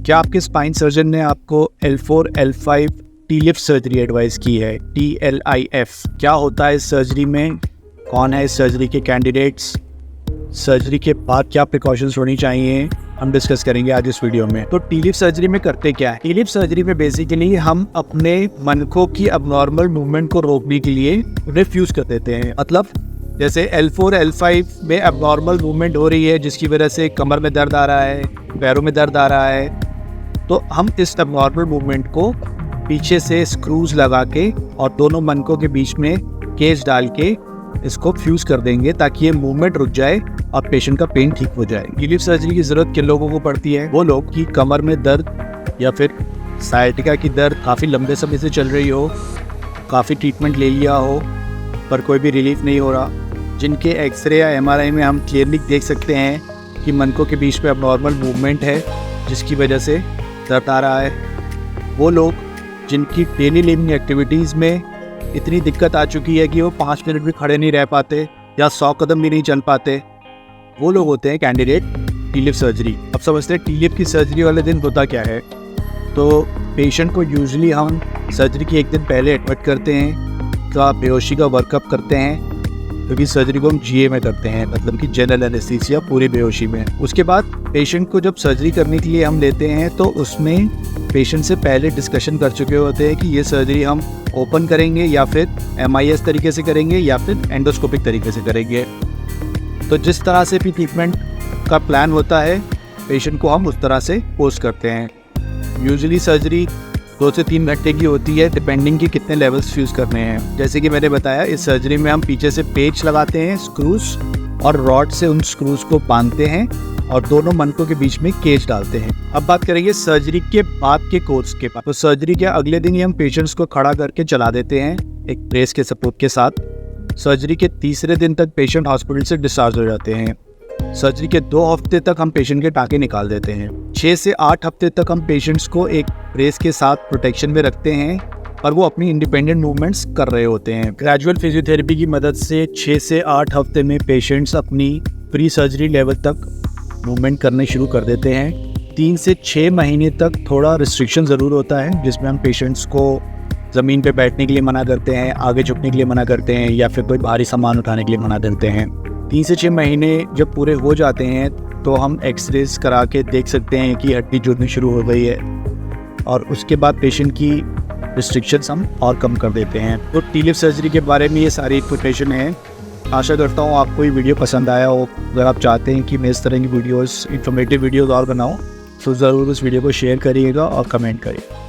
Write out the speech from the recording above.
क्या आपके spine surgeon ने आपको L4 L5 टी-लिफ सर्जरी एडवाइस की है? TLIF क्या होता है इस सर्जरी में? कौन है इस सर्जरी के कैंडिडेट्स? सर्जरी के बाद क्या प्रिकॉशंस होनी चाहिए, हम डिस्कस करेंगे आज इस वीडियो में। तो टी-लिफ सर्जरी में करते क्या है? टी-लिफ सर्जरी में बेसिकली हम अपने मनकों की अबनॉर्मल मूवमेंट को रोकने के लिए रिफ्यूज कर देते हैं। मतलब जैसे L4 L5 में अबनॉर्मल मूवमेंट हो रही है जिसकी वजह से कमर में दर्द आ रहा है, पैरों में दर्द आ रहा है, तो हम इस अबनॉर्मल मूवमेंट को पीछे से स्क्रूज लगा के और दोनों मनकों के बीच में केज डाल के इसको फ्यूज कर देंगे ताकि ये मूवमेंट रुक जाए और पेशेंट का पेन ठीक हो जाए। टी-लिफ सर्जरी की ज़रूरत किन लोगों को पड़ती है? वो लोग की कमर में दर्द या फिर साइटिका की दर्द काफ़ी लंबे समय से चल रही हो, काफ़ी ट्रीटमेंट ले लिया हो पर कोई भी रिलीफ नहीं हो रहा, जिनके एक्सरे या MRI में हम क्लियरली देख सकते हैं कि मनकों के बीच में अबनॉर्मल मूवमेंट है जिसकी वजह से दर्द आ रहा है। वो लोग जिनकी डेली लिविंग एक्टिविटीज़ में इतनी दिक्कत आ चुकी है कि वो 5 मिनट भी खड़े नहीं रह पाते या 100 कदम भी नहीं चल पाते, वो लोग होते हैं कैंडिडेट टी-लिफ सर्जरी। अब समझते हैं टी-लिफ की सर्जरी वाले दिन होता क्या है। तो पेशेंट को यूजुअली हम सर्जरी के एक दिन पहले एडमिट करते हैं, का बेहोशी का वर्कअप करते हैं, क्योंकि सर्जरी को हम GA में करते हैं, मतलब कि जनरल एनेस्थीसिया पूरी बेहोशी में। उसके बाद पेशेंट को जब सर्जरी करने के लिए हम लेते हैं तो उसमें पेशेंट से पहले डिस्कशन कर चुके होते हैं कि ये सर्जरी हम ओपन करेंगे या फिर MIS तरीके से करेंगे या फिर एंडोस्कोपिक तरीके से करेंगे। तो जिस तरह से भी ट्रीटमेंट का प्लान होता है पेशेंट को हम उस तरह से पोस्ट करते हैं। यूजुअली सर्जरी 2 से 3 घंटे की होती है डिपेंडिंग कि कितने लेवल्स फ्यूज़ करने हैं। जैसे कि मैंने बताया, इस सर्जरी में हम पीछे से पेच लगाते हैं, स्क्रूज, और रॉड से उन स्क्रूज को बांधते हैं और दोनों मनकों के बीच में केज डालते हैं। अब बात करेंगे सर्जरी के बाद के कोर्स के बाद। तो सर्जरी के अगले दिन ही हम पेशेंट्स को खड़ा करके चला देते हैं एक ब्रेस के सपोर्ट के साथ। सर्जरी के तीसरे दिन तक पेशेंट हॉस्पिटल से डिस्चार्ज हो जाते हैं। सर्जरी के 2 हफ्ते तक हम पेशेंट के टाँके निकाल देते हैं। 6 से 8 हफ्ते तक हम पेशेंट्स को एक ब्रेस के साथ प्रोटेक्शन में रखते हैं और वो अपनी इंडिपेंडेंट मूवमेंट्स कर रहे होते हैं। ग्रेजुअल फिजियोथेरेपी की मदद से 6 से 8 हफ्ते में पेशेंट्स अपनी प्री सर्जरी लेवल तक मूवमेंट करने शुरू कर देते हैं। 3 से 6 महीने तक थोड़ा रिस्ट्रिक्शन ज़रूर होता है जिसमें हम पेशेंट्स को ज़मीन पे बैठने के लिए मना करते हैं, आगे झुकने के लिए मना करते हैं या फिर कोई भारी सामान उठाने के लिए मना करते हैं। 3 से 6 महीने जब पूरे हो जाते हैं तो हम एक्सरेज करा के देख सकते हैं कि हड्डी जुड़नी शुरू हो गई है और उसके बाद पेशेंट की रिस्ट्रिक्शंस हम और कम कर देते हैं। तो टी-लिफ सर्जरी के बारे में ये सारी इन्फॉर्मेशन है। आशा करता हूँ आपको ये वीडियो पसंद आया हो। अगर आप चाहते हैं कि मैं इस तरह की वीडियोस, इन्फॉर्मेटिव वीडियोस और बनाऊँ तो ज़रूर उस वीडियो को शेयर करिएगा और कमेंट करिएगा।